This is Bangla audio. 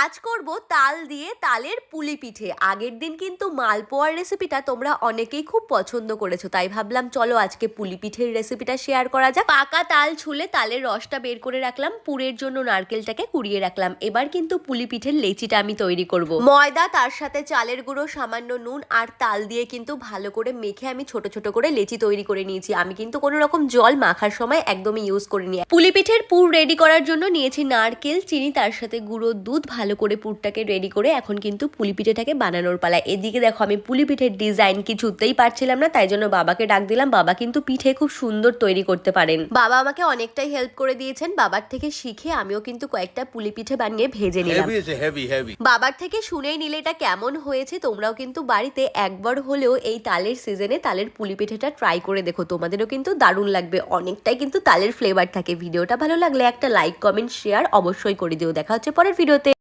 আজ করব তাল দিয়ে তালের পুলি পিঠে। আগের দিন কিন্তু মালপোয়ার রেসিপিটা তোমরা অনেকেই খুব পছন্দ করেছো, তাই ভাবলাম চলো আজকে পুলি পিঠের রেসিপিটা শেয়ার করা যাক। পাকা তাল ছুলে তালের রসটা বের করে রাখলাম, পুরের জন্য নারকেলটাকে কুড়িয়ে রাখলাম। এবার কিন্তু পুলি পিঠের লেচিটা আমি তৈরি করব। ময়দা, তার সাথে চালের গুঁড়ো, সামান্য নুন আর তাল দিয়ে কিন্তু ভালো করে মেখে আমি ছোট ছোট করে লেচি তৈরি করে নিয়েছি। আমি কিন্তু কোনো রকম জল মাখার সময় একদমই ইউজ করিনি। পুলি পিঠের পুর রেডি করার জন্য নিয়েছি নারকেল, চিনি, তার সাথে গুঁড়ো দুধ। ভালো করে পুরটাকে রেডি করে এখন কিন্তু পুলি পিঠেটাকে বানানোর পালা। এদিকে দেখো আমি পুলি পিঠের ডিজাইন কিছুতেই পারছিলাম না, তাই জন্য বাবাকে ডাক দিলাম। বাবা কিন্তু পিঠে খুব সুন্দর তৈরি করতে পারেন। বাবা আমাকে অনেকটাই হেল্প করে দিয়েছেন। বাবার থেকে শিখে আমিও কিন্তু কয়েকটা পুলি পিঠে বানিয়ে ভেজে নিলাম। বাবার থেকে শুনেই নিলে এটা কেমন হয়েছে। তোমরাও কিন্তু বাড়িতে একবার হলেও এই তালের সিজনে তালের পুলি পিঠেটা ট্রাই করে দেখো, তোমাদেরও কিন্তু দারুণ লাগবে। অনেকটাই কিন্তু তালের ফ্লেভার থাকে। ভিডিওটা ভালো লাগলে একটা লাইক, কমেন্ট, শেয়ার অবশ্যই করে দিও। দেখা হচ্ছে পরের ভিডিওতে।